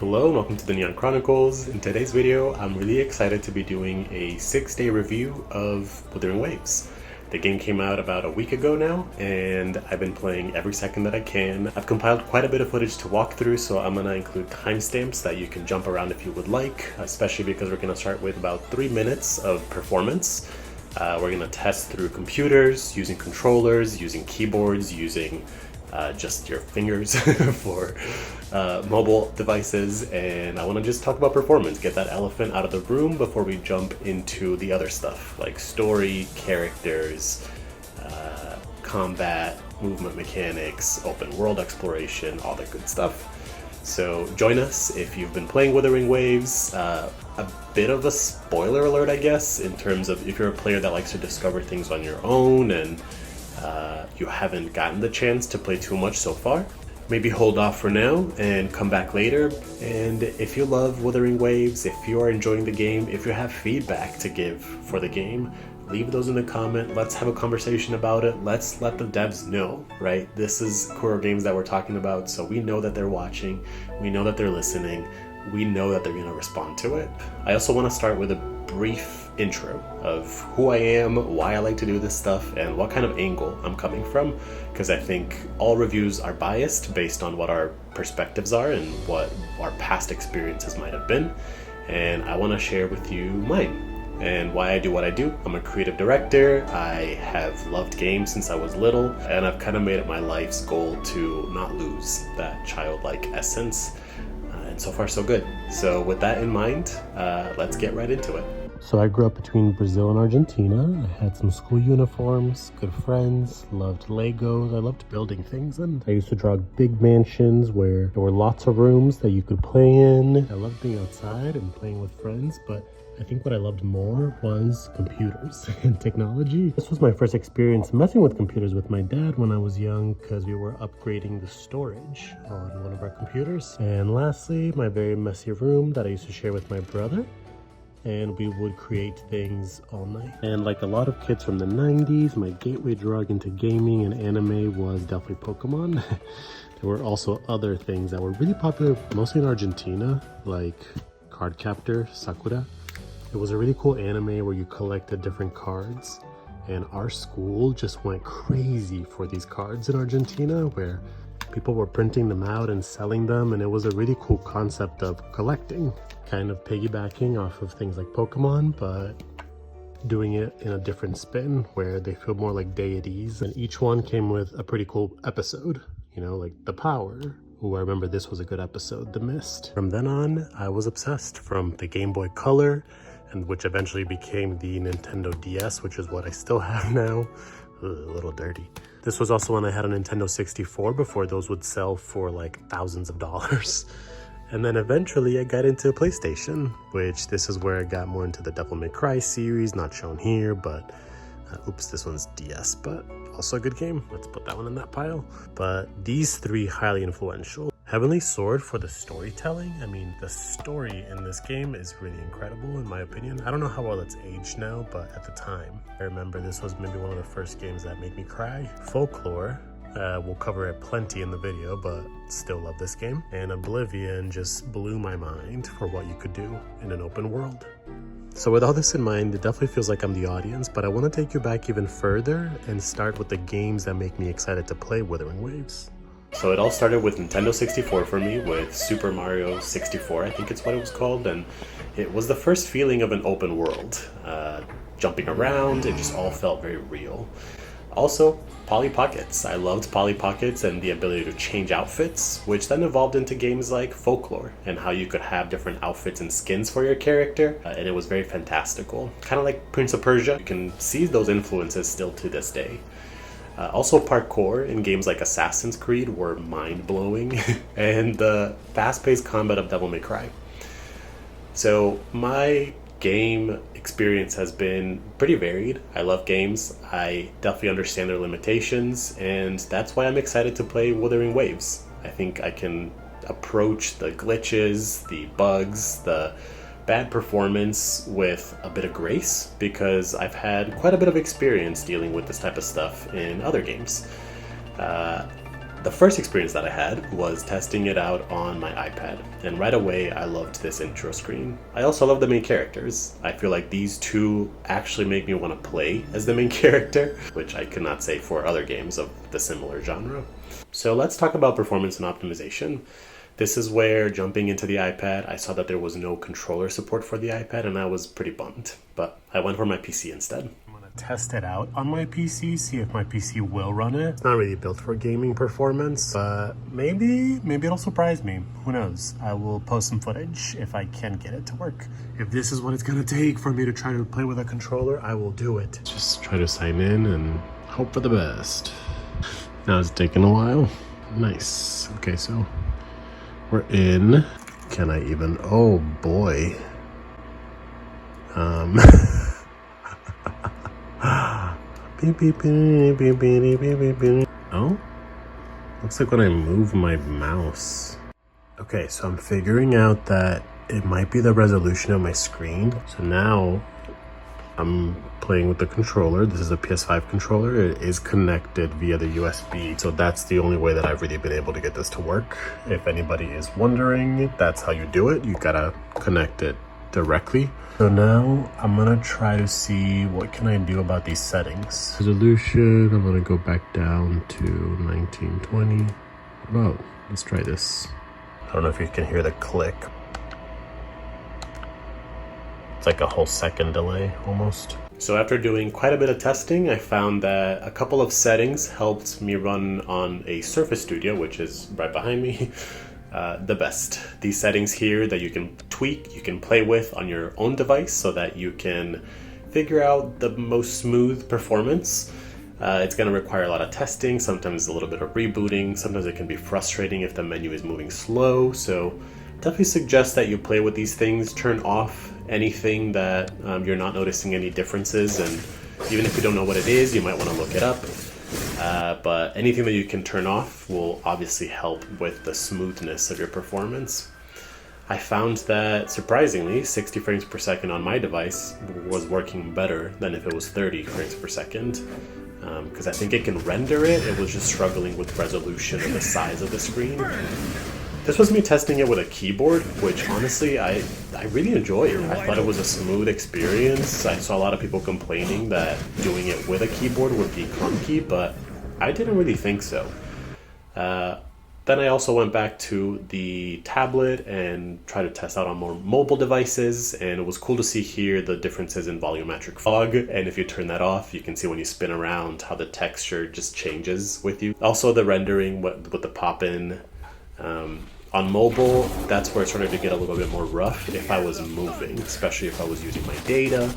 Hello and welcome to the Neon Chronicles. In today's video, I'm really excited to be doing a 6-day review of Wuthering Waves. The game came out about a week ago now, and I've been playing every second that I can. I've compiled quite a bit of footage to walk through, so I'm going to include timestamps that you can jump around if you would like, especially because we're going to start with about 3 minutes of performance. We're going to test through computers, using controllers, using keyboards, using just your fingers for mobile devices, and I want to just talk about performance, get that elephant out of the room before we jump into the other stuff like story, characters, combat, movement mechanics, open world exploration, all that good stuff. So join us if you've been playing Wuthering Waves. A bit of a spoiler alert, I guess, in terms of if you're a player that likes to discover things on your own and you haven't gotten the chance to play too much so far, maybe hold off for now and come back later. And if you love Wuthering Waves, if you are enjoying the game, if you have feedback to give for the game, leave those in the comment. Let's have a conversation about it. Let's let the devs know, right? This is Kuro Games that we're talking about, so we know that they're watching, we know that they're listening, we know that they're going to respond to it. I also want to start with a brief intro of who I am, why I like to do this stuff, and what kind of angle I'm coming from, because I think all reviews are biased based on what our perspectives are and what our past experiences might have been, and I want to share with you mine and why I do what I do. I'm a creative director. I have loved games since I was little, and I've kind of made it my life's goal to not lose that childlike essence. And so far so good. So with that in mind, let's get right into it. So I grew up between Brazil and Argentina. I had some school uniforms, good friends, loved Legos. I loved building things, and I used to draw big mansions where there were lots of rooms that you could play in. I loved being outside and playing with friends, but I think what I loved more was computers and technology. This was my first experience messing with computers with my dad when I was young, because we were upgrading the storage on one of our computers. And lastly, my very messy room that I used to share with my brother, and we would create things all night. And like a lot of kids from the 90s, my gateway drug into gaming and anime was definitely Pokemon. There were also other things that were really popular, mostly in Argentina, like Cardcaptor Sakura. It was a really cool anime where you collected different cards, and our school just went crazy for these cards in Argentina, where people were printing them out and selling them, and it was a really cool concept of collecting, kind of piggybacking off of things like Pokemon, but doing it in a different spin where they feel more like deities, and each one came with a pretty cool episode, you know, like The Power. Ooh, I remember this was a good episode, The Mist. From then on, I was obsessed, from the Game Boy Color, and which eventually became the Nintendo DS, which is what I still have now. Ugh, a little dirty. This was also when I had a Nintendo 64 before those would sell for like thousands of dollars. And then eventually I got into PlayStation, which this is where I got more into the Devil May Cry series, not shown here, but oops, this one's DS, but also a good game. Let's put that one in that pile. But these three highly influential. Heavenly Sword for the storytelling. I mean, the story in this game is really incredible in my opinion. I don't know how well it's aged now, but at the time, I remember this was maybe one of the first games that made me cry. Folklore, we'll cover it plenty in the video, but still love this game. And Oblivion just blew my mind for what you could do in an open world. So with all this in mind, it definitely feels like I'm the audience, but I want to take you back even further and start with the games that make me excited to play Wuthering Waves. So it all started with Nintendo 64 for me, with Super Mario 64, I think it's what it was called, and it was the first feeling of an open world. Jumping around, it just all felt very real. Also, Polly Pockets. I loved Polly Pockets and the ability to change outfits, which then evolved into games like Folklore, and how you could have different outfits and skins for your character, and it was very fantastical. Kind of like Prince of Persia. You can see those influences still to this day. Also, parkour in games like Assassin's Creed were mind-blowing, and the fast-paced combat of Devil May Cry. So my game experience has been pretty varied. I love games. I definitely understand their limitations, and that's why I'm excited to play Wuthering Waves. I think I can approach the glitches, the bugs, the bad performance with a bit of grace, because I've had quite a bit of experience dealing with this type of stuff in other games. The first experience that I had was testing it out on my iPad, and right away I loved this intro screen. I also love the main characters. I feel like these two actually make me want to play as the main character, which I could not say for other games of the similar genre. So let's talk about performance and optimization. This is where, jumping into the iPad, I saw that there was no controller support for the iPad, and I was pretty bummed, but I went for my PC instead. Test it out on my PC, see if my PC will run it. It's not really built for gaming performance, but maybe it'll surprise me. Who knows? I will post some footage if I can get it to work. If this is what it's gonna take for me to try to play with a controller, I will do it. Just try to sign in and hope for the best. Now it's taking a while. Nice. Okay, so we're in. Can I even? Oh boy. Oh, looks like when I move my mouse. Okay, so I'm figuring out that it might be the resolution of my screen. So now I'm playing with the controller. This is a PS5 controller. It is connected via the USB. So that's the only way that I've really been able to get this to work. If anybody is wondering, that's how you do it. You gotta connect it directly. So now I'm gonna try to see what can I do about these settings. Resolution, I'm gonna go back down to 1920. Oh, let's try this. I don't know if you can hear the click. It's like a whole second delay almost. So after doing quite a bit of testing, I found that a couple of settings helped me run on a Surface Studio, which is right behind me, the best. These settings here that you can tweak, you can play with on your own device so that you can figure out the most smooth performance. It's going to require a lot of testing, sometimes a little bit of rebooting, sometimes it can be frustrating if the menu is moving slow, so definitely suggest that you play with these things, turn off anything that you're not noticing any differences, and even if you don't know what it is, you might want to look it up. But anything that you can turn off will obviously help with the smoothness of your performance. I found that, surprisingly, 60 frames per second on my device was working better than if it was 30 frames per second. Because I think it can render it, it was just struggling with resolution and the size of the screen. This was me testing it with a keyboard, which honestly I really enjoyed. I thought it was a smooth experience. I saw a lot of people complaining that doing it with a keyboard would be clunky, but I didn't really think so. Then I also went back to the tablet and tried to test out on more mobile devices, and it was cool to see here the differences in volumetric fog, and if you turn that off, you can see when you spin around how the texture just changes with you. Also the rendering with the pop-in. On mobile, that's where it started to get a little bit more rough if I was moving, especially if I was using my data,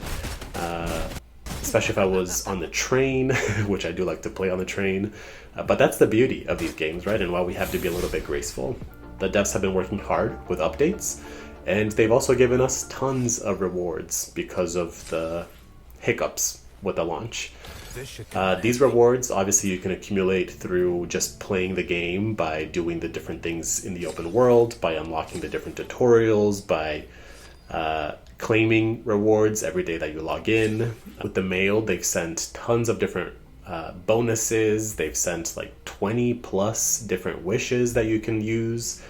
especially if I was on the train, which I do like to play on the train. But that's the beauty of these games, right? And why we have to be a little bit graceful. The devs have been working hard with updates, and they've also given us tons of rewards because of the hiccups with the launch. These rewards, obviously, you can accumulate through just playing the game by doing the different things in the open world, by unlocking the different tutorials, by claiming rewards every day that you log in. With the mail, they've sent tons of different bonuses. They've sent like 20 plus different wishes that you can use.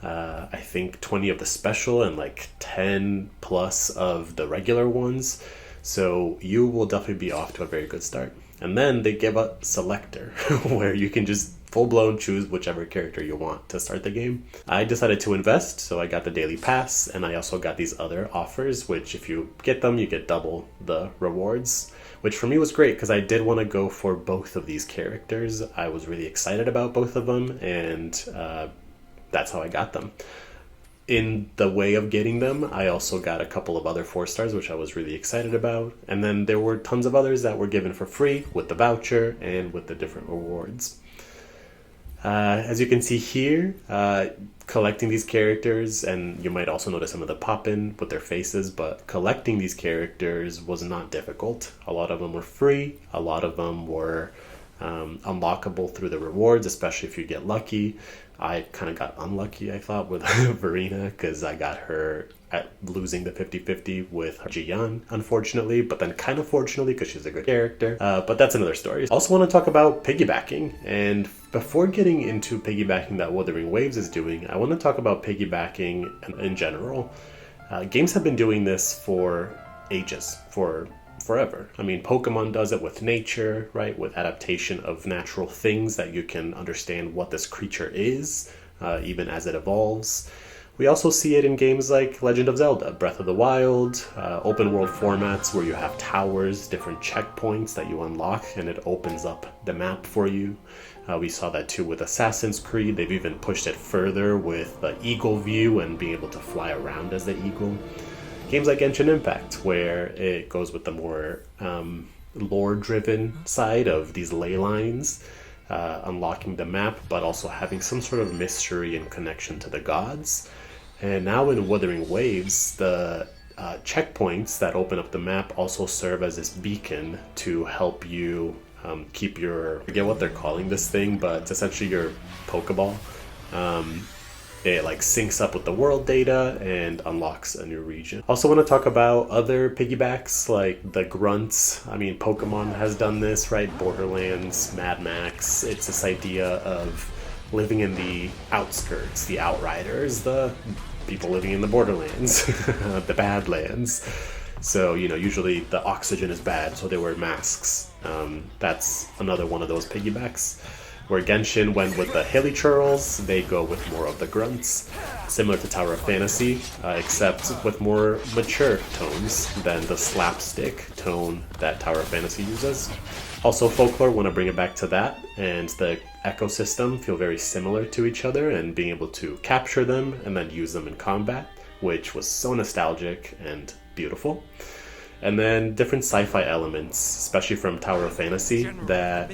I think 20 of the special and like 10 plus of the regular ones. So you will definitely be off to a very good start. And then they give a selector where you can just full-blown choose whichever character you want to start the game. I decided to invest, so I got the daily pass, and I also got these other offers, which if you get them, you get double the rewards, which for me was great because I did want to go for both of these characters. I was really excited about both of them, and that's how I got them. In the way of getting them, I also got a couple of other 4 stars, which I was really excited about. And then there were tons of others that were given for free with the voucher and with the different rewards. As you can see here, collecting these characters, and you might also notice some of the pop-in with their faces, but collecting these characters was not difficult. A lot of them were free, a lot of them were unlockable through the rewards, especially if you get lucky. I kind of got unlucky, I thought, with Verena, because I got her at losing the 50-50 with Jiyan, unfortunately, but then kind of fortunately, because she's a good character. But that's another story. Also want to talk about piggybacking, and Before getting into piggybacking that Wuthering Waves is doing, I want to talk about piggybacking in general. Games have been doing this for ages, for forever. I mean, Pokemon does it with nature, right? With adaptation of natural things that you can understand what this creature is, even as it evolves. We also see it in games like Legend of Zelda, Breath of the Wild, open world formats where you have towers, different checkpoints that you unlock, and it opens up the map for you. We saw that too with Assassin's Creed. They've even pushed it further with the eagle view and being able to fly around as the eagle. Games like Genshin Impact, where it goes with the more lore-driven side of these ley lines, unlocking the map, but also having some sort of mystery and connection to the gods. And now in Wuthering Waves, the checkpoints that open up the map also serve as this beacon to help you keep your, I forget what they're calling this thing, but it's essentially your Pokeball. It like syncs up with the world data and unlocks a new region. Also want to talk about other piggybacks like the grunts. I mean, Pokemon has done this, right? Borderlands, Mad Max. It's this idea of living in the outskirts, the outriders, the people living in the borderlands, the badlands. So, you know, usually the oxygen is bad, so they wear masks. That's another one of those piggybacks. Where Genshin went with the hilly churls, they go with more of the grunts. Similar to Tower of Fantasy, except with more mature tones than the slapstick tone that Tower of Fantasy uses. Also, Folklore want to bring it back to that, and the ecosystem feel very similar to each other, and being able to capture them and then use them in combat, which was so nostalgic and beautiful. And then different sci-fi elements, especially from Tower of Fantasy, that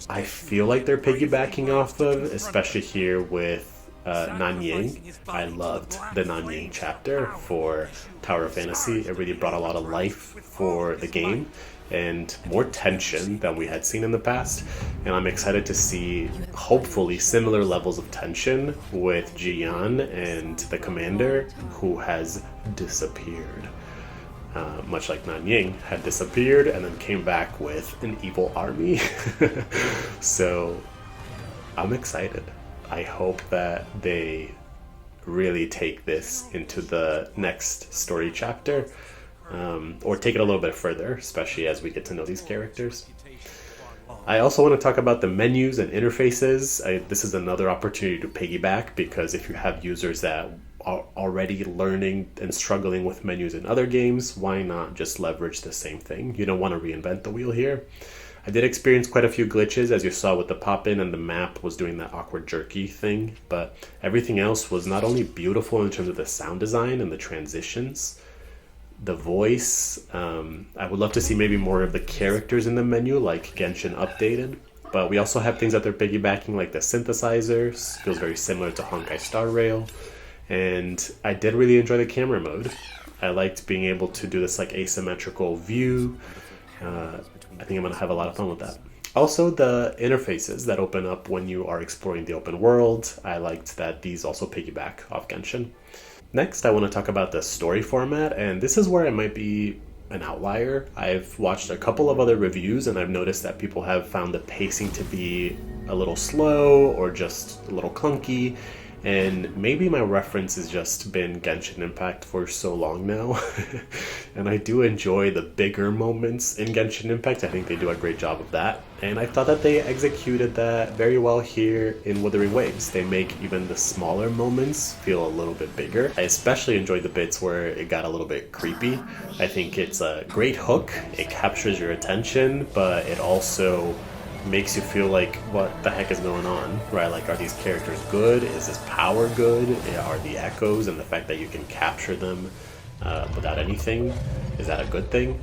I feel like they're piggybacking off of, especially here with Nanying. I loved the Nanying chapter for Tower of Fantasy. It really brought a lot of life for the game and more tension than we had seen in the past. And I'm excited to see, hopefully, similar levels of tension with Jiyan and the commander, who has disappeared. Much like Nanying had disappeared and then came back with an evil army. So I'm excited. I hope that they really take this into the next story chapter, or take it a little bit further, especially as we get to know these characters. I also want to talk about the menus and interfaces. This is another opportunity to piggyback, because if you have users that are already learning and struggling with menus in other games, why not just leverage the same thing? You don't want to reinvent the wheel here. I did experience quite a few glitches, as you saw with the pop-in, and the map was doing that awkward jerky thing, but everything else was not only beautiful in terms of the sound design and the transitions, the voice. I would love to see maybe more of the characters in the menu, like Genshin updated. But we also have things that they're piggybacking, like the synthesizers. Feels very similar to Honkai Star Rail. And I did really enjoy the camera mode. I liked being able to do this like asymmetrical view. I think I'm going to have a lot of fun with that. Also, the interfaces that open up when you are exploring the open world. I liked that these also piggyback off Genshin. Next, I want to talk about the story format, and this is where I might be an outlier. I've watched a couple of other reviews, and I've noticed that people have found the pacing to be a little slow or just a little clunky. And maybe my reference has just been Genshin Impact for so long now. And I do enjoy the bigger moments in Genshin Impact. I think they do a great job of that. And I thought that they executed that very well here in Wuthering Waves. They make even the smaller moments feel a little bit bigger. I especially enjoyed the bits where it got a little bit creepy. I think it's a great hook. It captures your attention, but it also makes you feel like, what the heck is going on, right? Like, are these characters good? Is this power good? Are the echoes and the fact that you can capture them without anything, is that a good thing?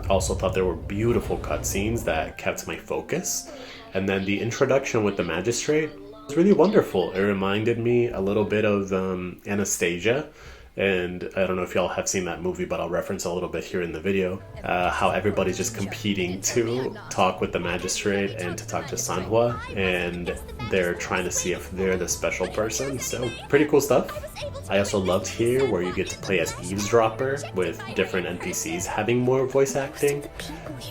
Also thought there were beautiful cutscenes that kept my focus. And then the introduction with the magistrate was really wonderful. It reminded me a little bit of Anastasia. And I don't know if y'all have seen that movie, but I'll reference a little bit here in the video. How everybody's just competing to talk with the magistrate and to talk to Sanhua. And they're trying to see if they're the special person. So pretty cool stuff. I also loved here where you get to play as eavesdropper with different NPCs having more voice acting.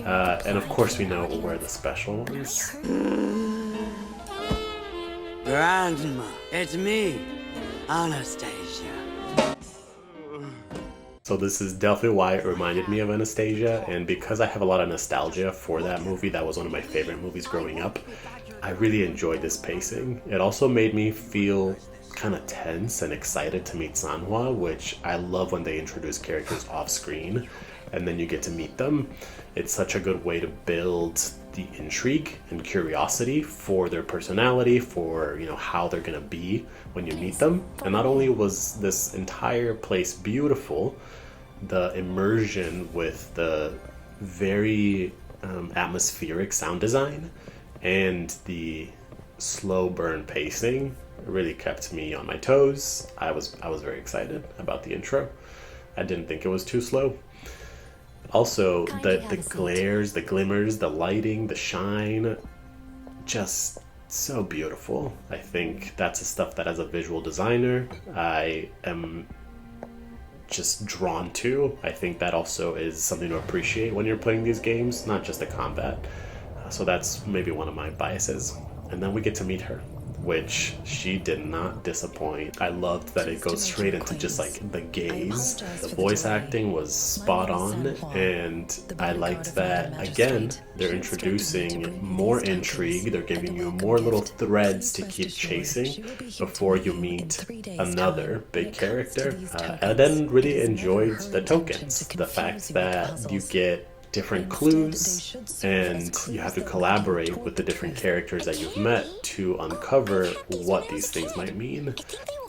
And of course we know we're the special ones. Grandma, it's me, Anastasia. So this is definitely why it reminded me of Anastasia, and because I have a lot of nostalgia for that movie, that was one of my favorite movies growing up, I really enjoyed this pacing. It also made me feel kind of tense and excited to meet Sanhua, which I love when they introduce characters off screen and then you get to meet them. It's such a good way to build the intrigue and curiosity for their personality, for, you know, how they're gonna be when you meet them. And not only was this entire place beautiful, the immersion with the very atmospheric sound design and the slow burn pacing really kept me on my toes. I was very excited about the intro. I didn't think it was too slow. Also, the glares, the glimmers, the lighting, the shine, just so beautiful. I think that's the stuff that as a visual designer, I am just drawn to. I think that also is something to appreciate when you're playing these games, not just the combat. So that's maybe one of my biases. And then we get to meet her, which she did not disappoint. I loved that it goes straight into just like the gaze. The voice acting was spot on, and I liked that, again, they're introducing more intrigue. They're giving you more little threads to keep chasing before you meet another big character. And then really enjoyed the tokens. The fact that you get different clues and you have to collaborate with the different characters that you've met to uncover what these things might mean.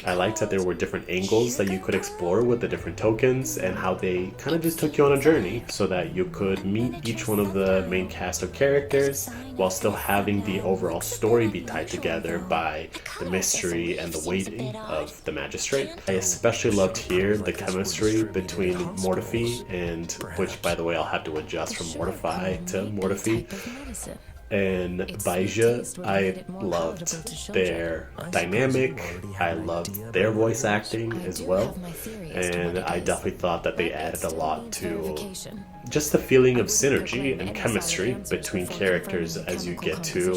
I liked that there were different angles that you could explore with the different tokens and how they kind of just took you on a journey so that you could meet each one of the main cast of characters while still having the overall story be tied together by the mystery and the waiting of the magistrate. I especially loved here the chemistry between Mortefi and, which by the way I'll have to adjust from Mortify to Mortefi, and Baija. I loved their dynamic. I loved their voice acting as well, and I definitely thought that they added a lot to just the feeling of synergy and chemistry between characters as you get to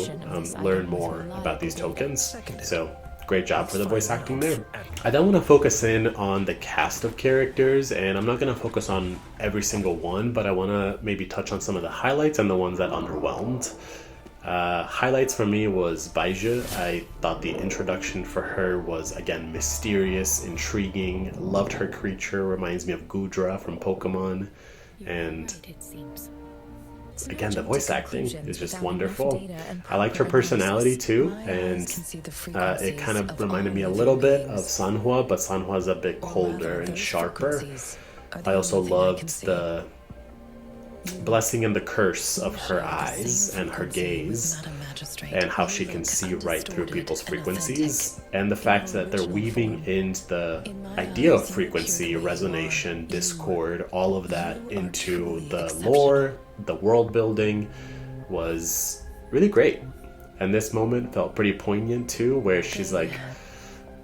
learn more about these tokens. So great job for the voice acting there. I then want to focus in on the cast of characters, and I'm not going to focus on every single one, but I want to maybe touch on some of the highlights and the ones that underwhelmed. Highlights for me was Baija. I thought the introduction for her was, again, mysterious, intriguing. Loved her creature, reminds me of Gudra from Pokemon, and again, the voice acting is just wonderful. I liked her personality too, and it kind of reminded me a little bit of Sanhua, but Sanhua's a bit colder and sharper. I also loved the blessing and the curse of her eyes and her gaze, and how she can see right through people's frequencies, and the fact that they're weaving in the idea of frequency, resonation, discord, all of that into the lore. The world building was really great, and this moment felt pretty poignant too, where she's like,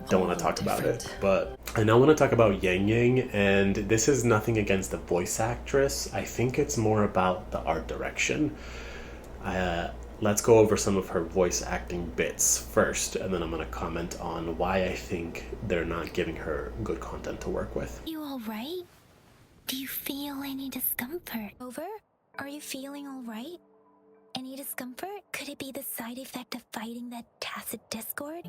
don't want to talk about it. But I now want to talk about Yang Yang, and this is nothing against the voice actress. I think it's more about the art direction. Let's go over some of her voice acting bits first, and then I'm going to comment on why I think they're not giving her good content to work with. You all right? Do you feel any discomfort? Over? Are you feeling all right? Any discomfort? Could it be the side effect of fighting that tacit discord?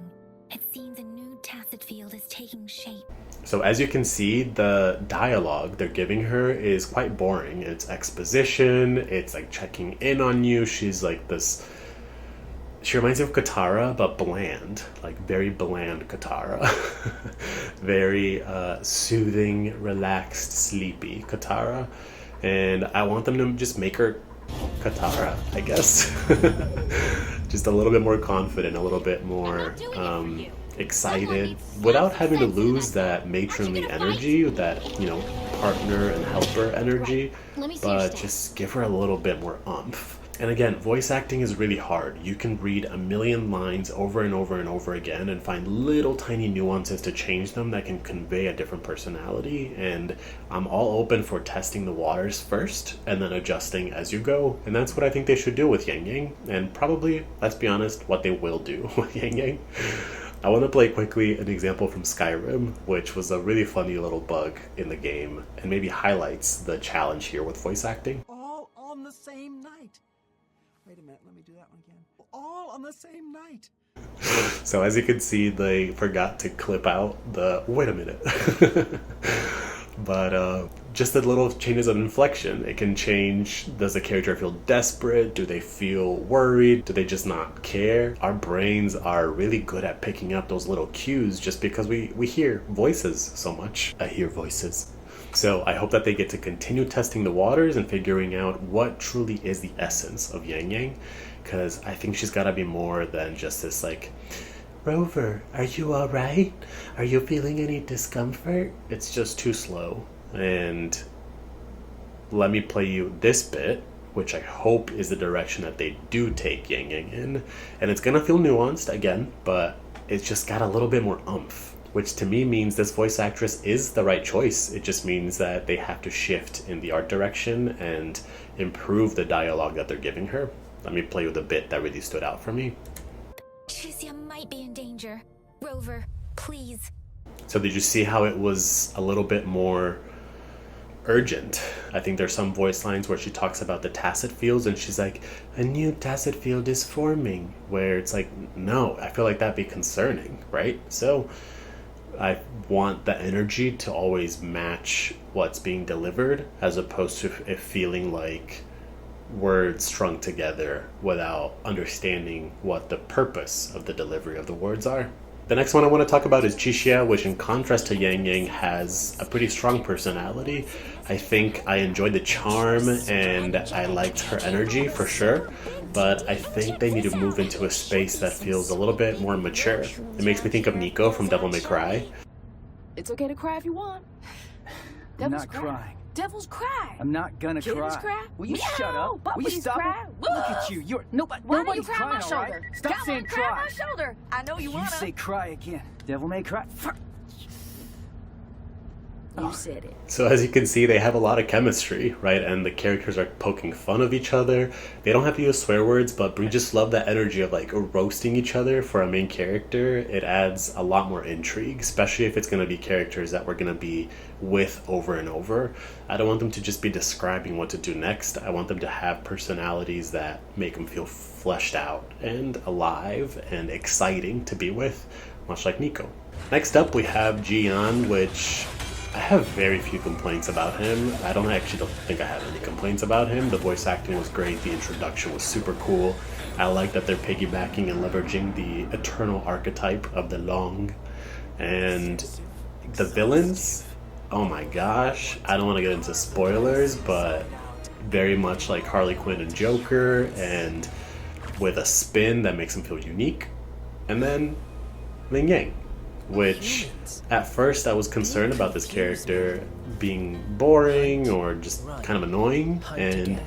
It seems a new tacit field is taking shape. So as you can see, the dialogue they're giving her is quite boring. It's exposition, it's like checking in on you. She's like this, she reminds me of Katara, but bland, like very bland Katara. Very soothing, relaxed, sleepy Katara. And I want them to just make her Katara, I guess. Just a little bit more confident, a little bit more excited, without having to lose that matronly energy, that, you know, partner and helper energy, but just give her a little bit more oomph. And again, voice acting is really hard. You can read a million lines over and over and over again and find little tiny nuances to change them that can convey a different personality. And I'm all open for testing the waters first and then adjusting as you go. And that's what I think they should do with Yang Yang. And probably, let's be honest, what they will do with Yang Yang. I want to play quickly an example from Skyrim, which was a really funny little bug in the game and maybe highlights the challenge here with voice acting. All on the same night. Wait a minute, let me do that one again. All on the same night. So as you can see, they forgot to clip out the wait a minute. But just the little changes of inflection. It can change, does the character feel desperate? Do they feel worried? Do they just not care? Our brains are really good at picking up those little cues just because we hear voices so much. I hear voices. So I hope that they get to continue testing the waters and figuring out what truly is the essence of Yang Yang, because I think she's got to be more than just this like, Rover, are you alright? Are you feeling any discomfort? It's just too slow. And let me play you this bit, which I hope is the direction that they do take Yang Yang in. And it's gonna feel nuanced again, but it's just got a little bit more oomph, which to me means this voice actress is the right choice. It just means that they have to shift in the art direction and improve the dialogue that they're giving her. Let me play you the bit that really stood out for me. Tricia might be in danger. Rover, please. So did you see how it was a little bit more urgent? I think there's some voice lines where she talks about the tacit fields and she's like, a new tacit field is forming, where it's like, no, I feel like that'd be concerning, right? So I want the energy to always match what's being delivered as opposed to it feeling like words strung together without understanding what the purpose of the delivery of the words are. The next one I want to talk about is Chixia, which in contrast to Yang Yang has a pretty strong personality. I think I enjoyed the charm and I liked her energy for sure, but I think they need to move into a space that feels a little bit more mature. It makes me think of Nico from Devil May Cry. It's okay to cry if you want. I'm not crying. Devils cry. I'm not gonna Kittens cry. cry. Will you Meow. shut up? Will you Puppies stop cry. it? Look at you. You're Why don't you nobody's cry on crying, my all right? shoulder? Stop Come saying on, cry on cry. my shoulder. I know you You wanna. say cry again. Devil may cry. You said it. So as you can see, they have a lot of chemistry, right? And the characters are poking fun of each other. They don't have to use swear words, but we just love that energy of like roasting each other for a main character. It adds a lot more intrigue, especially if it's going to be characters that we're going to be with over and over. I don't want them to just be describing what to do next. I want them to have personalities that make them feel fleshed out and alive and exciting to be with, much like Nico. Next up, we have Jian, which I have very few complaints about him. I don't think I have any complaints about him. The voice acting was great. The introduction was super cool. I like that they're piggybacking and leveraging the eternal archetype of the Long. And the villains, oh my gosh. I don't want to get into spoilers, but very much like Harley Quinn and Joker, and with a spin that makes them feel unique. And then Ling Yang, which at first I was concerned about this character being boring or just kind of annoying, and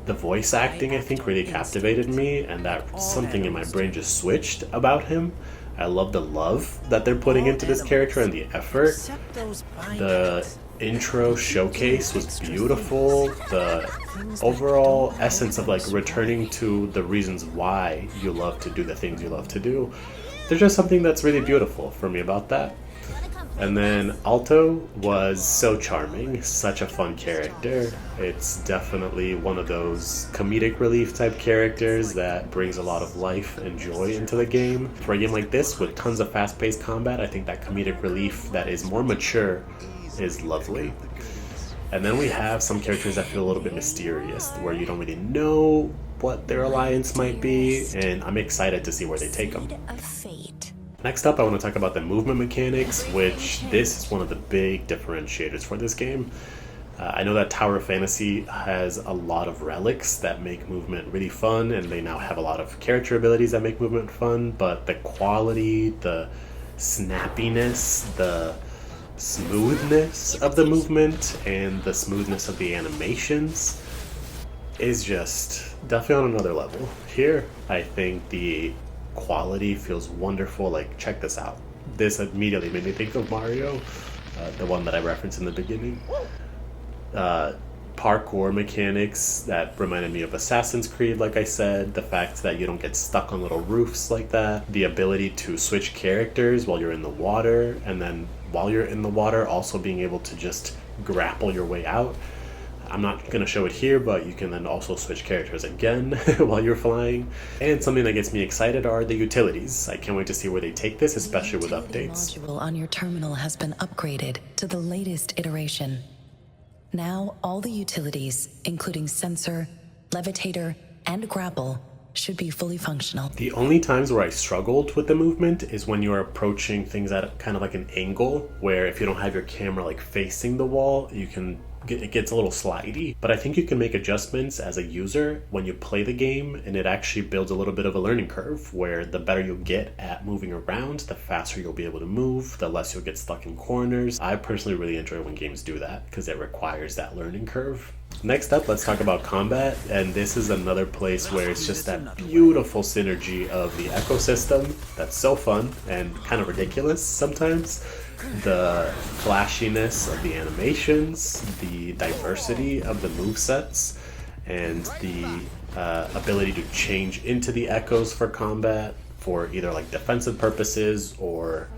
the voice acting I think really captivated me, and that something in my brain just switched about him. I love the love that they're putting into this character and the effort. The intro showcase was beautiful. The overall essence of like returning to the reasons why you love to do the things you love to do. There's just something that's really beautiful for me about that. And then Alto was so charming, such a fun character. It's definitely one of those comedic relief type characters that brings a lot of life and joy into the game. For a game like this with tons of fast-paced combat, I think that comedic relief that is more mature is lovely. And then we have some characters that feel a little bit mysterious, where you don't really know what their alliance might be, and I'm excited to see where they take them. Next up, I want to talk about the movement mechanics, which this is one of the big differentiators for this game. I know that Tower of Fantasy has a lot of relics that make movement really fun, and they now have a lot of character abilities that make movement fun, but the quality, the snappiness, the smoothness of the movement, and the smoothness of the animations is just definitely on another level. Here, I think the quality feels wonderful. Like, check this out. This immediately made me think of Mario, the one that I referenced in the beginning. Parkour mechanics that reminded me of Assassin's Creed, like I said. The fact that you don't get stuck on little roofs like that. The ability to switch characters while you're in the water, and then while you're in the water also being able to just grapple your way out. I'm not going to show it here, but you can then also switch characters again while you're flying. And something that gets me excited are the utilities. I can't wait to see where they take this, especially with updates. The module on your terminal has been upgraded to the latest iteration. Now, all the utilities, including sensor, levitator, and grapple, should be fully functional. The only times where I struggled with the movement is when you're approaching things at kind of like an angle, where if you don't have your camera like facing the wall, it gets a little slidey. But I think you can make adjustments as a user when you play the game, and it actually builds a little bit of a learning curve where the better you get at moving around, the faster you'll be able to move, the less you'll get stuck in corners. I personally really enjoy when games do that because it requires that learning curve. Next up, let's talk about combat, and this is another place where it's just that beautiful synergy of the ecosystem that's so fun and kind of ridiculous sometimes. The flashiness of the animations, the diversity of the movesets, and the ability to change into the echoes for combat for either like defensive purposes or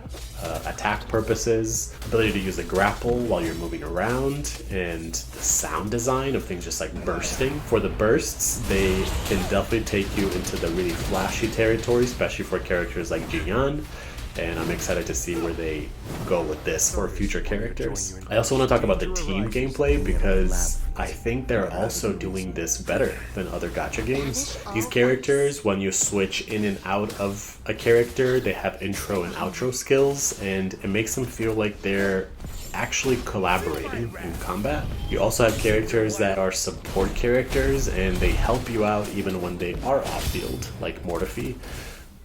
attack purposes, ability to use the grapple while you're moving around, and the sound design of things just like bursting. For the bursts, they can definitely take you into the really flashy territory, especially for characters like Jiyan. And I'm excited to see where they go with this for future characters. I also want to talk about the team gameplay because I think they're also doing this better than other gacha games. These characters, when you switch in and out of a character, they have intro and outro skills, and it makes them feel like they're actually collaborating in combat. You also have characters that are support characters, and they help you out even when they are off-field, like Mortefi.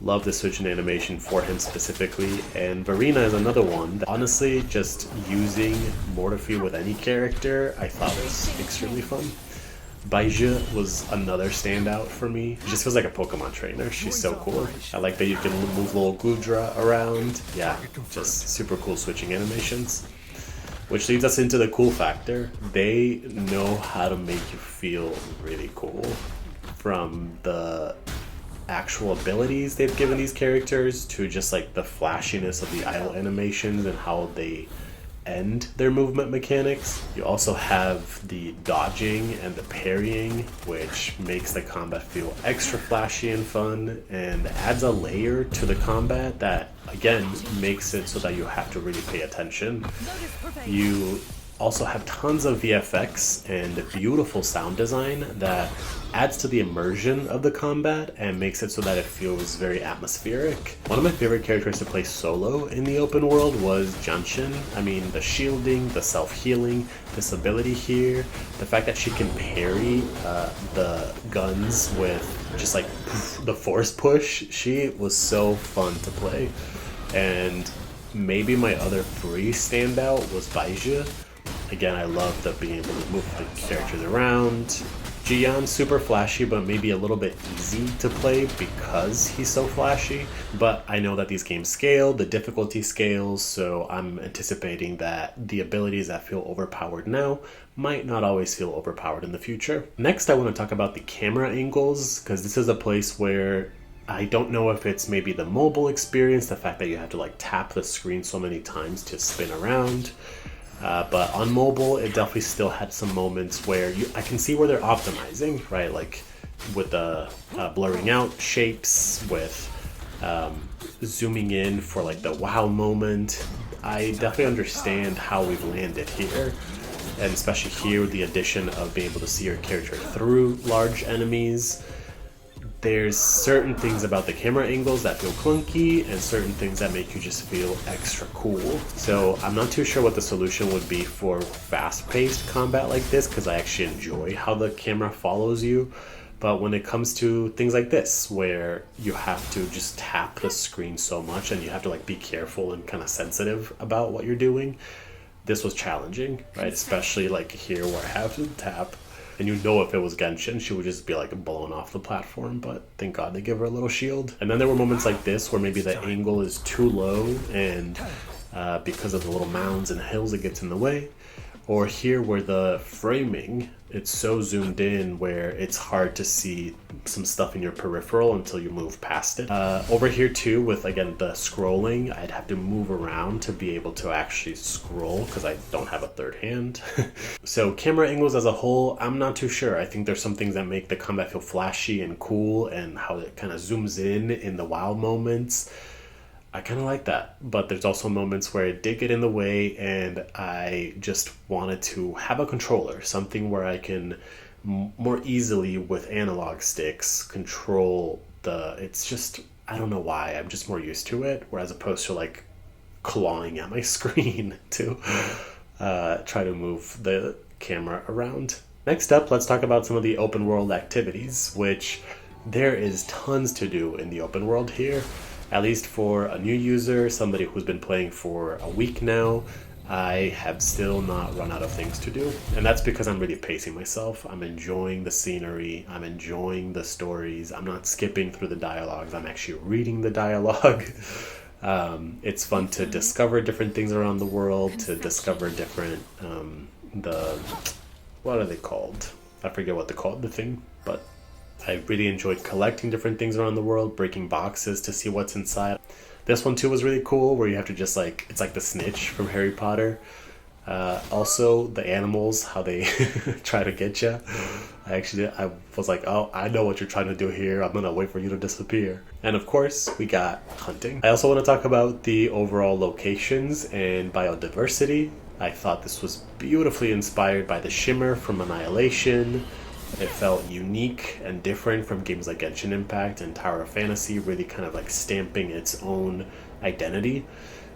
Love the switch in animation for him specifically, and Verena is another one. Honestly, just using Mortefi with any character I thought was extremely fun. Baizhi was another standout for me. She just feels like a Pokemon trainer. She's so cool. I like that you can move little Gudra around. Yeah, just super cool switching animations. Which leads us into the cool factor. They know how to make you feel really cool. From the actual abilities they've given these characters to just like the flashiness of the idle animations and how they end their movement mechanics. You also have the dodging and the parrying, which makes the combat feel extra flashy and fun and adds a layer to the combat that again makes it so that you have to really pay attention. You also have tons of VFX and beautiful sound design that adds to the immersion of the combat and makes it so that it feels very atmospheric. One of my favorite characters to play solo in the open world was Janshin. I mean, the shielding, the self-healing, this ability here, the fact that she can parry the guns with just like the force push, she was so fun to play. And maybe my other free standout was Baizhi. Again, I love the being able to move the characters around. Jiyan, super flashy, but maybe a little bit easy to play because he's so flashy. But I know that these games scale, the difficulty scales, so I'm anticipating that the abilities that feel overpowered now might not always feel overpowered in the future. Next, I want to talk about the camera angles, because this is a place where I don't know if it's maybe the mobile experience, the fact that you have to like tap the screen so many times to spin around. But on mobile, it definitely still had some moments where I can see where they're optimizing, right? Like with the blurring out shapes, with zooming in for like the wow moment. I definitely understand how we've landed here. And especially here with the addition of being able to see your character through large enemies. There's certain things about the camera angles that feel clunky and certain things that make you just feel extra cool. So I'm not too sure what the solution would be for fast-paced combat like this, because I actually enjoy how the camera follows you. But when it comes to things like this, where you have to just tap the screen so much and you have to like be careful and kind of sensitive about what you're doing, this was challenging, right? Especially like here where I have to tap. And you know if it was Genshin, she would just be like blown off the platform, but thank God they give her a little shield. And then there were moments like this where maybe the angle is too low and because of the little mounds and hills it gets in the way. Or here where the framing, it's so zoomed in where it's hard to see some stuff in your peripheral until you move past it. Over here too, with again the scrolling, I'd have to move around to be able to actually scroll because I don't have a third hand. So camera angles as a whole, I'm not too sure. I think there's some things that make the combat feel flashy and cool, and how it kind of zooms in the wild moments. I kind of like that, but there's also moments where it did get in the way and I just wanted to have a controller, something where I can more easily with analog sticks control it's just, I don't know why, I'm just more used to it, whereas opposed to like clawing at my screen to try to move the camera around. Next up, let's talk about some of the open world activities, which there is tons to do in the open world here. At least for a new user, somebody who's been playing for a week now, I have still not run out of things to do. And that's because I'm really pacing myself. I'm enjoying the scenery. I'm enjoying the stories. I'm not skipping through the dialogues. I'm actually reading the dialogue. It's fun to discover different things around the world, to discover different, what are they called? I forget what they called the thing, but I really enjoyed collecting different things around the world, breaking boxes to see what's inside. This one too was really cool, where you have to just like, it's like the snitch from Harry Potter. Also the animals, how they try to get you. I was like, oh, I know what you're trying to do here. I'm gonna wait for you to disappear. And of course, we got hunting. I also want to talk about the overall locations and biodiversity. I thought this was beautifully inspired by the shimmer from Annihilation. It felt unique and different from games like Genshin Impact and Tower of Fantasy, really kind of like stamping its own identity.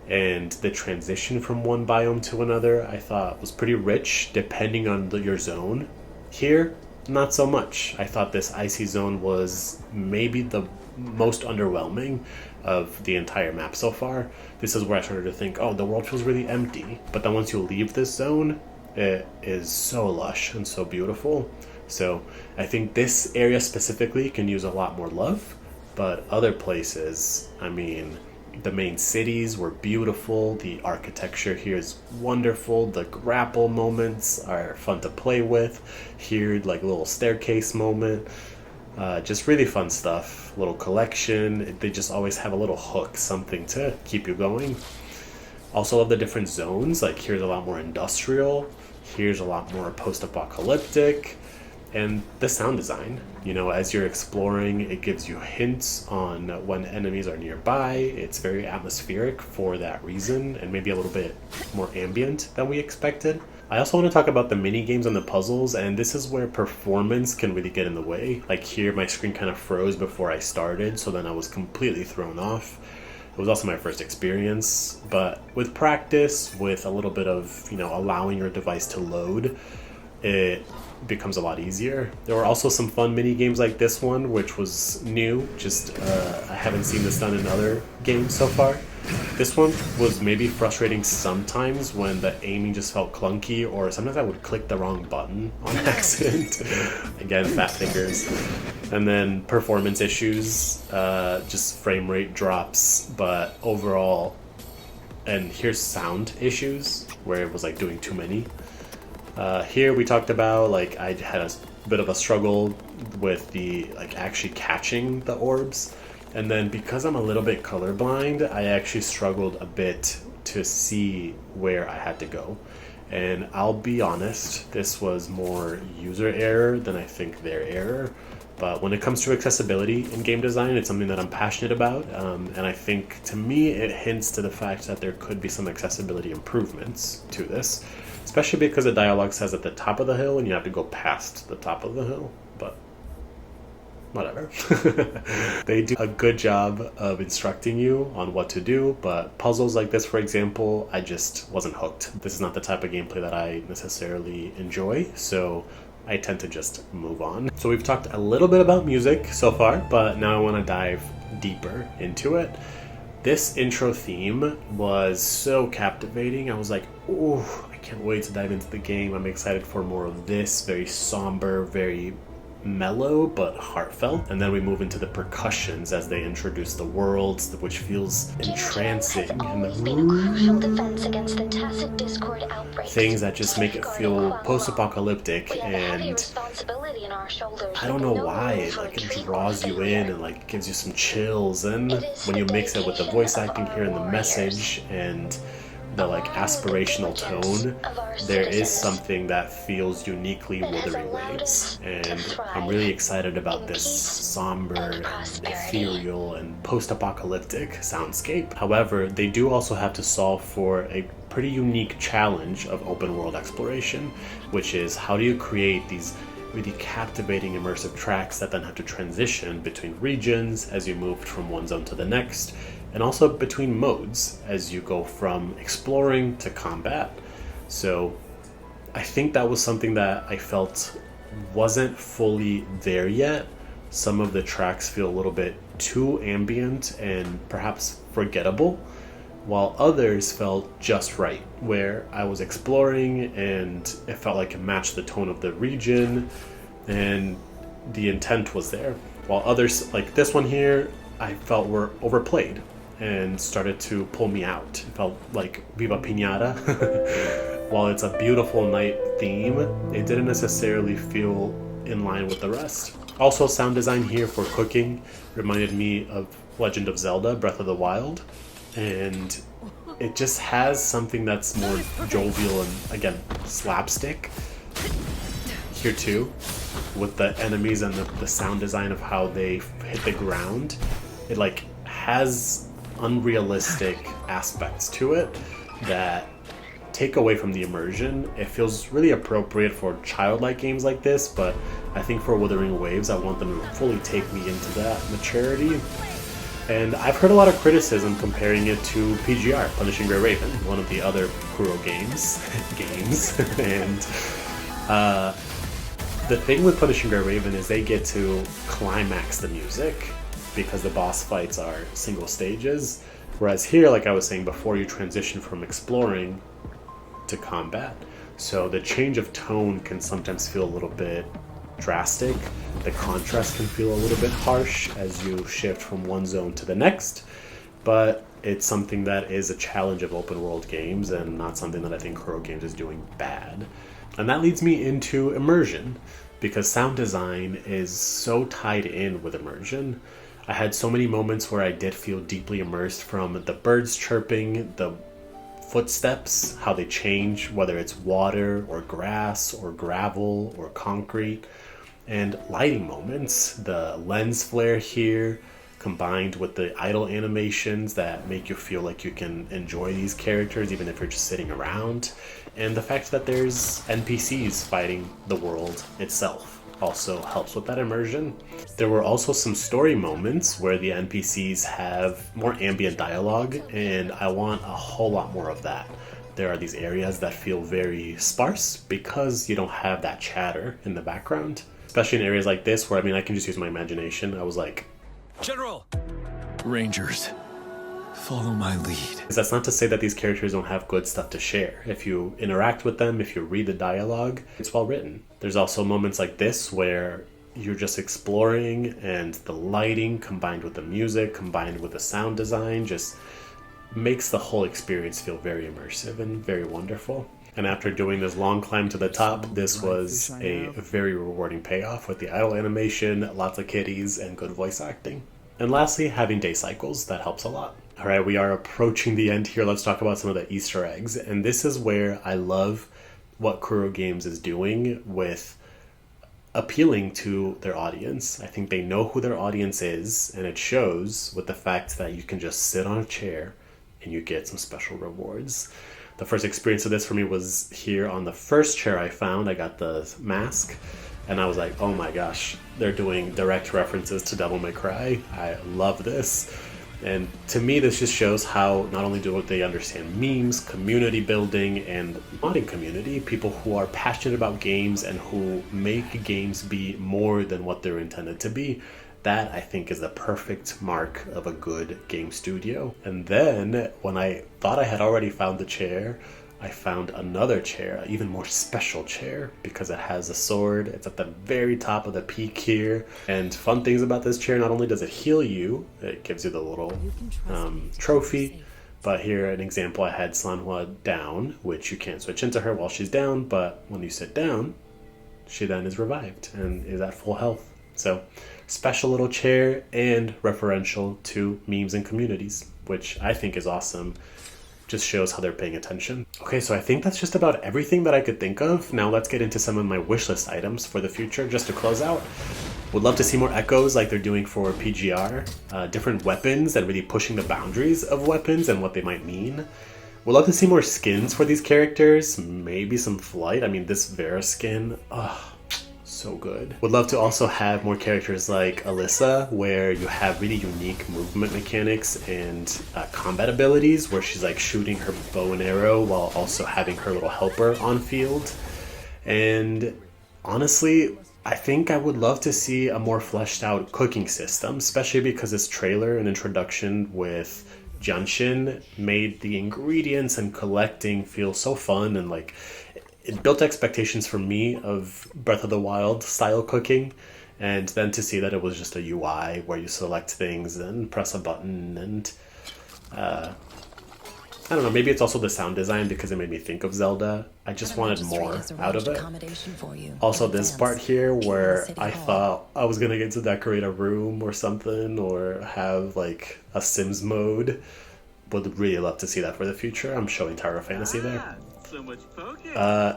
And the transition from one biome to another, I thought was pretty rich, depending on your zone. Here, not so much. I thought this icy zone was maybe the most underwhelming of the entire map so far. This is where I started to think, oh, the world feels really empty. But then once you leave this zone, it is so lush and so beautiful. So I think this area specifically can use a lot more love, but other places, I mean, the main cities were beautiful. The architecture here is wonderful. The grapple moments are fun to play with. Here, like a little staircase moment. Just really fun stuff. Little collection. They just always have a little hook, something to keep you going. Also love the different zones. Like here's a lot more industrial. Here's a lot more post-apocalyptic. And the sound design, you know, as you're exploring, it gives you hints on when enemies are nearby. It's very atmospheric for that reason, and maybe a little bit more ambient than we expected. I also want to talk about the mini games and the puzzles, and this is where performance can really get in the way. Like here, my screen kind of froze before I started, so then I was completely thrown off. It was also my first experience, but with practice, with a little bit of, you know, allowing your device to load, it becomes a lot easier. There were also some fun mini games like this one, which was new. Just I haven't seen this done in other games so far. This one was maybe frustrating sometimes when the aiming just felt clunky, or sometimes I would click the wrong button on accident. Again, fat fingers. And then performance issues, just frame rate drops, but overall, and here's sound issues where it was like doing too many. Here we talked about, like, I had a bit of a struggle with the, like, actually catching the orbs. And then because I'm a little bit colorblind, I actually struggled a bit to see where I had to go. And I'll be honest, this was more user error than I think their error. But when it comes to accessibility in game design, it's something that I'm passionate about. And I think, to me, it hints to the fact that there could be some accessibility improvements to this. Especially because the dialogue says at the top of the hill and you have to go past the top of the hill, but whatever. They do a good job of instructing you on what to do, but puzzles like this, for example, I just wasn't hooked. This is not the type of gameplay that I necessarily enjoy, so I tend to just move on. So we've talked a little bit about music so far, but now I want to dive deeper into it. This intro theme was so captivating. I was like, ooh, I can't wait to dive into the game. I'm excited for more of this. Very somber, very mellow but heartfelt. And then we move into the percussions as they introduce the worlds, which feels entrancing, and things that just make it feel post-apocalyptic. And I don't know why it draws you in and like gives you some chills. And when you mix it with the voice acting here and the message and the like aspirational tone, there is something that feels uniquely Wuthering Waves, and I'm really excited about this somber and ethereal and post-apocalyptic soundscape. However, they do also have to solve for a pretty unique challenge of open world exploration, which is how do you create these really captivating immersive tracks that then have to transition between regions as you moved from one zone to the next, and also between modes as you go from exploring to combat. So I think that was something that I felt wasn't fully there yet. Some of the tracks feel a little bit too ambient and perhaps forgettable, while others felt just right, where I was exploring and it felt like it matched the tone of the region and the intent was there. While others, like this one here, I felt were overplayed and started to pull me out. It felt like Viva Piñata. While it's a beautiful night theme, it didn't necessarily feel in line with the rest. Also, sound design here for cooking reminded me of Legend of Zelda Breath of the Wild, and it just has something that's more jovial and, again, slapstick here too, with the enemies and the sound design of how they hit the ground. It like has unrealistic aspects to it that take away from the immersion. It feels really appropriate for childlike games like this, but I think for Wuthering Waves, I want them to fully take me into that maturity. And I've heard a lot of criticism comparing it to PGR, Punishing Gray Raven, one of the other Kuro games. And the thing with Punishing Gray Raven is they get to climax the music because the boss fights are single stages. Whereas here, like I was saying before, you transition from exploring to combat. So the change of tone can sometimes feel a little bit drastic. The contrast can feel a little bit harsh as you shift from one zone to the next, but it's something that is a challenge of open world games and not something that I think Kuro Games is doing bad. And that leads me into immersion, because sound design is so tied in with immersion. I had so many moments where I did feel deeply immersed, from the birds chirping, the footsteps, how they change, whether it's water or grass or gravel or concrete, and lighting moments, the lens flare here combined with the idle animations that make you feel like you can enjoy these characters even if you're just sitting around, and the fact that there's NPCs fighting the world itself also helps with that immersion. There were also some story moments where the NPCs have more ambient dialogue, and I want a whole lot more of that. There are these areas that feel very sparse because you don't have that chatter in the background, especially in areas like this where, I mean, I can just use my imagination. I was like, General! Rangers, follow my lead. That's not to say that these characters don't have good stuff to share. If you interact with them, if you read the dialogue, it's well written. There's also moments like this where you're just exploring, and the lighting combined with the music, combined with the sound design, just makes the whole experience feel very immersive and very wonderful. And after doing this long climb to the top, this was a very rewarding payoff with the idle animation, lots of kitties, and good voice acting. And lastly, having day cycles, that helps a lot. All right, we are approaching the end here. Let's talk about some of the Easter eggs. And this is where I love what Kuro Games is doing with appealing to their audience. I think they know who their audience is, and it shows with the fact that you can just sit on a chair and you get some special rewards. The first experience of this for me was here on the first chair I found. I got the mask, and I was like, oh my gosh, they're doing direct references to Devil May Cry. I love this. And to me, this just shows how not only do they understand memes, community building, and modding community, people who are passionate about games and who make games be more than what they're intended to be, That, I think, is the perfect mark of a good game studio. And then, when I thought I had already found the chair, I found another chair, an even more special chair, because it has a sword. It's at the very top of the peak here. And fun things about this chair, not only does it heal you, it gives you the little trophy. But here, an example, I had Sanhua down, which you can't switch into her while she's down, but when you sit down, she then is revived and is at full health. So, special little chair and referential to memes and communities, which I think is awesome. Just shows how they're paying attention. Okay, so I think that's just about everything that I could think of. Now let's get into some of my wishlist items for the future, just to close out. Would love to see more echoes like they're doing for PGR. Different weapons and really pushing the boundaries of weapons and what they might mean. Would love to see more skins for these characters. Maybe some flight. I mean, this Vera skin, so good. Would love to also have more characters like Alyssa, where you have really unique movement mechanics and combat abilities, where she's like shooting her bow and arrow while also having her little helper on field. And honestly, I think I would love to see a more fleshed out cooking system, especially because this trailer and introduction with Janshin made the ingredients and collecting feel so fun, and like it built expectations for me of Breath of the Wild style cooking. And then to see that it was just a UI where you select things and press a button, and I don't know, maybe it's also the sound design because it made me think of Zelda. I just wanted more out of it. Also this part here where I thought I was gonna get to decorate a room or something, or have like a Sims mode. Would really love to see that for the future. I'm showing Tower of Fantasy there.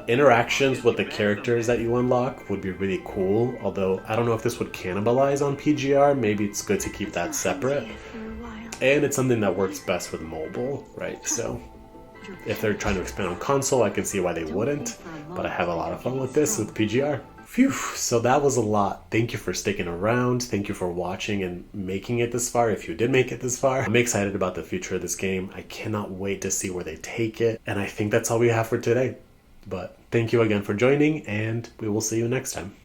Interactions with the characters that you unlock would be really cool, although I don't know if this would cannibalize on PGR. Maybe it's good to keep that separate. And it's something that works best with mobile, right? So if they're trying to expand on console, I can see why they wouldn't, but I have a lot of fun with this with PGR. Phew, so that was a lot. Thank you for sticking around. Thank you for watching and making it this far, if you did make it this far. I'm excited about the future of this game. I cannot wait to see where they take it. And I think that's all we have for today. But thank you again for joining, and we will see you next time.